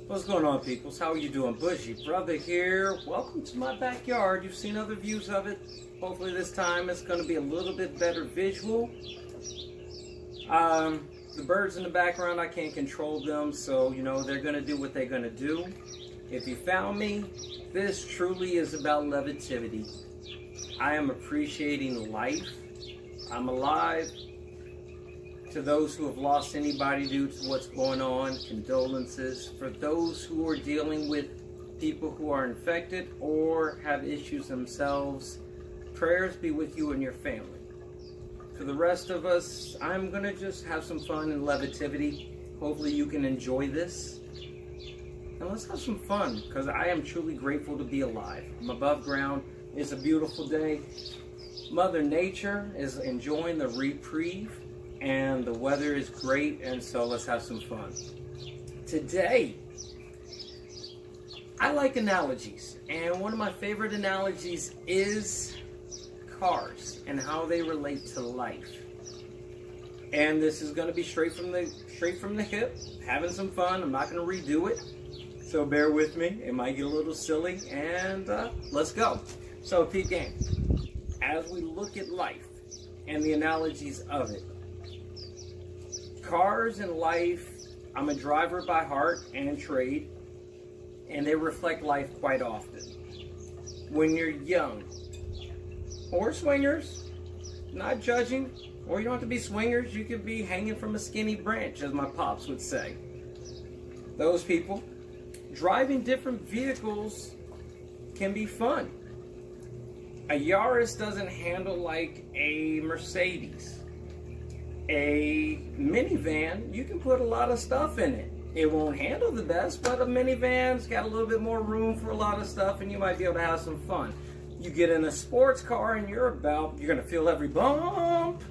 What's going on, peoples? How are you doing? Bushy Brother here. Welcome to my backyard. You've seen other views of it. Hopefully this time it's going to be a little bit better visual. The birds in the background, I can't control them, so they're going to do what they're going to do. If you found me, this truly is about levity. I am appreciating life. I'm alive. To those who have lost anybody due to what's going on, condolences. For those who are dealing with people who are infected or have issues themselves, prayers be with you and your family. For the rest of us, I'm going to just have some fun and levity. Hopefully you can enjoy this. And let's have some fun, because I am truly grateful to be alive. I'm above ground. It's a beautiful day. Mother Nature is enjoying the reprieve. And the weather is great, and so let's have some fun. Today, I like analogies, and one of my favorite analogies is cars and how they relate to life. And this is going to be straight from the hip, having some fun. I'm not going to redo it, so bear with me. It might get a little silly, and let's go. So, peep game. As we look at life and the analogies of it, cars and life, I'm a driver by heart and trade, and they reflect life quite often. When you're young, or swingers, not judging, or you don't have to be swingers, you could be hanging from a skinny branch, as my pops would say. Those people, driving different vehicles can be fun. A Yaris doesn't handle like a Mercedes. A minivan, you can put a lot of stuff in it. It won't handle the best, but a minivan's got a little bit more room for a lot of stuff, and you might be able to have some fun. You get in a sports car and you're going to feel every bump,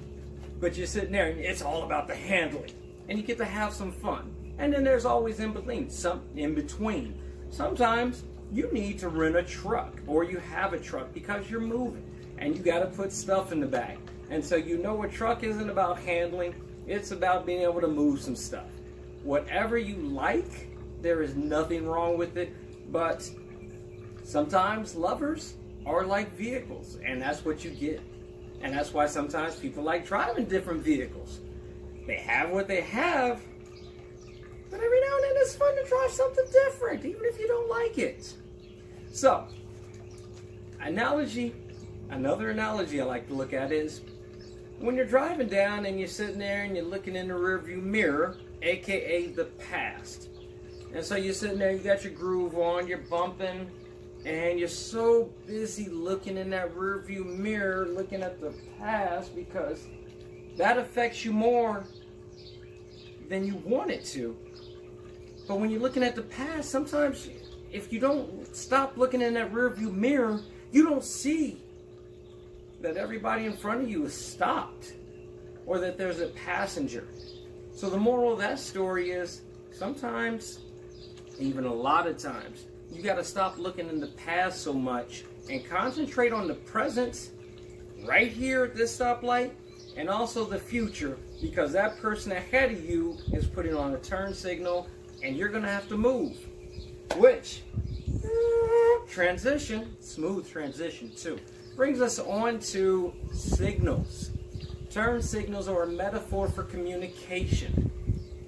but you're sitting there and it's all about the handling, and you get to have some fun. And then there's always in between. Sometimes you need to rent a truck, or you have a truck because you're moving, and you got to put stuff in the back. And so a truck isn't about handling, it's about being able to move some stuff. Whatever you like, there is nothing wrong with it, but sometimes lovers are like vehicles, and that's what you get. And that's why sometimes people like driving different vehicles. They have what they have, but every now and then it's fun to try something different, even if you don't like it. So, another analogy I like to look at is, when you're driving down and you're sitting there and you're looking in the rearview mirror, aka the past. And so you're sitting there, you got your groove on, you're bumping, and you're so busy looking in that rearview mirror, looking at the past, because that affects you more than you want it to. But when you're looking at the past, sometimes if you don't stop looking in that rearview mirror, you don't see that everybody in front of you is stopped, or that there's a passenger. So the moral of that story is, sometimes, even a lot of times, you got to stop looking in the past so much and concentrate on the present, right here at this stoplight, and also the future, because that person ahead of you is putting on a turn signal and you're going to have to move. Which, smooth transition too, brings us on to signals. Turn signals are a metaphor for communication,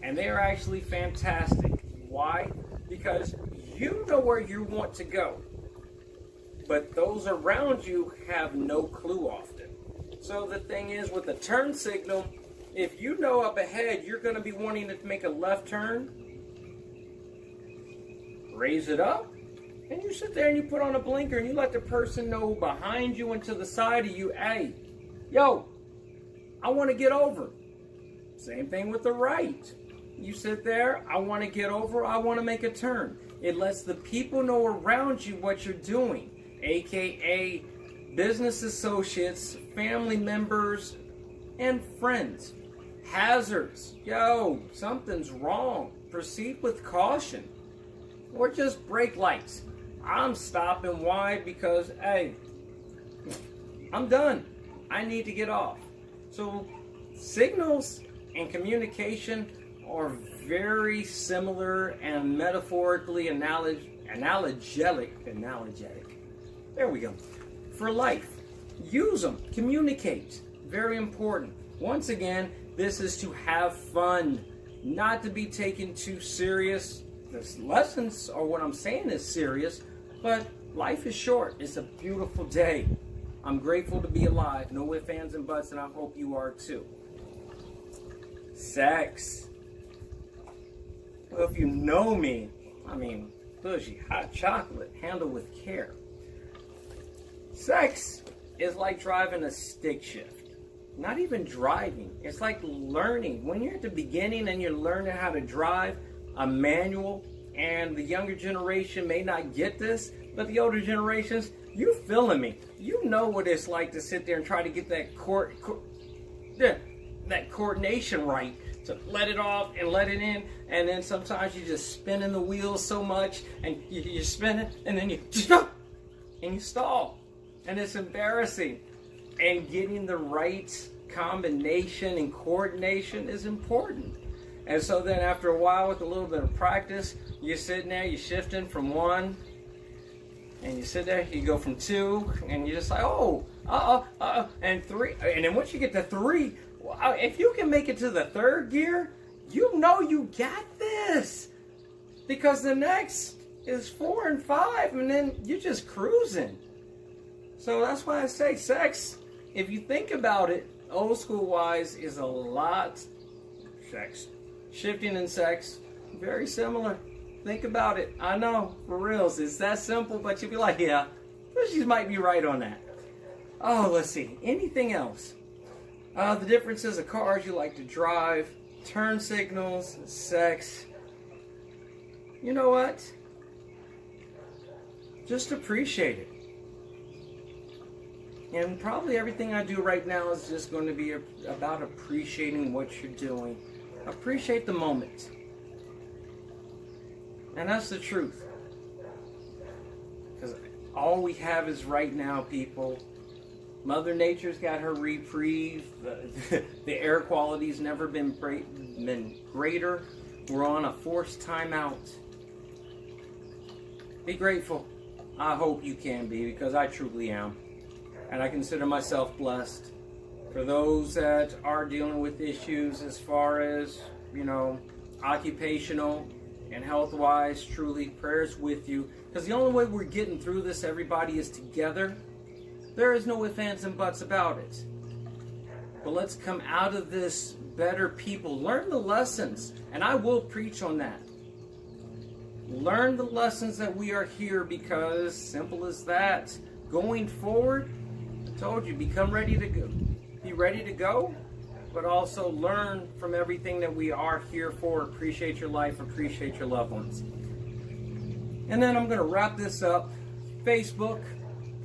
and they are actually fantastic. Why? Because you know where you want to go, but those around you have no clue often. So the thing is, with a turn signal, if you know up ahead you're going to be wanting to make a left turn, raise it up, and you sit there and you put on a blinker and you let the person know behind you and to the side of you, hey, yo, I want to get over. Same thing with the right. You sit there, I want to get over, I want to make a turn. It lets the people know around you what you're doing, aka business associates, family members, and friends. Hazards. Yo, something's wrong. Proceed with caution. Or just brake lights. I'm stopping. Why? Because, hey, I'm done. I need to get off. So signals and communication are very similar and metaphorically analogetic. There we go. For life. Use them. Communicate. Very important. Once again, this is to have fun, not to be taken too serious. The lessons or what I'm saying is serious, but life is short. It's a beautiful day. I'm grateful to be alive. No ifs, ands, and buts, and I hope you are too. Sex. Well, if you know me, bougie, hot chocolate, handled with care. Sex is like driving a stick shift. Not even driving. It's like learning. When you're at the beginning and you're learning how to drive a manual, and the younger generation may not get this, but the older generations, you feeling me. You know what it's like to sit there and try to get that that coordination right, to let it off and let it in, and then sometimes you're just spinning the wheels so much, and you spin it, and then you stop, and you stall, and it's embarrassing. And getting the right combination and coordination is important. And so then after a while, with a little bit of practice, you're sitting there, you're shifting from one, and you sit there, you go from two, and you're just like, and three. And then once you get to three, if you can make it to the third gear, you know you got this. Because the next is 4 and 5, and then you're just cruising. So that's why I say sex, if you think about it, old school wise, is a lot. Sex. Shifting and sex, very similar. Think about it. I know, for reals, it's that simple, but you'd be like, yeah, she might be right on that. Oh, let's see. Anything else? The differences of cars you like to drive, turn signals, sex. You know what? Just appreciate it. And probably everything I do right now is just going to be about appreciating what you're doing. Appreciate the moment. And that's the truth. Because all we have is right now, people. Mother Nature's got her reprieve. The air quality's never been greater. We're on a forced timeout. Be grateful. I hope you can be, because I truly am. And I consider myself blessed. For those that are dealing with issues as far as, occupational and health-wise, truly, prayers with you. Because the only way we're getting through this, everybody, is together. There is no ifs, ands, and buts about it. But let's come out of this better people. Learn the lessons. And I will preach on that. Learn the lessons that we are here, because simple as that. Going forward, I told you, become ready to go. Be ready to go, but also learn from everything that we are here for. Appreciate your life, appreciate your loved ones. And then I'm going to wrap this up. Facebook,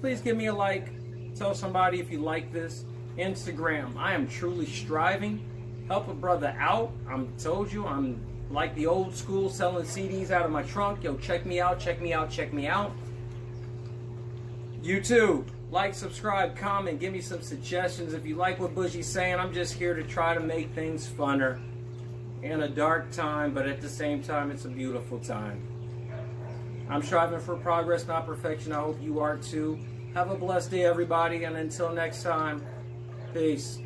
please give me a like. Tell somebody if you like this. Instagram, I am truly striving. Help a brother out. Told you, I'm like the old school, selling CDs out of my trunk. Yo, check me out, check me out, check me out. YouTube, like, subscribe, comment, give me some suggestions. If you like what Boogie's saying, I'm just here to try to make things funner in a dark time, but at the same time, it's a beautiful time. I'm striving for progress, not perfection. I hope you are too. Have a blessed day, everybody, and until next time, peace.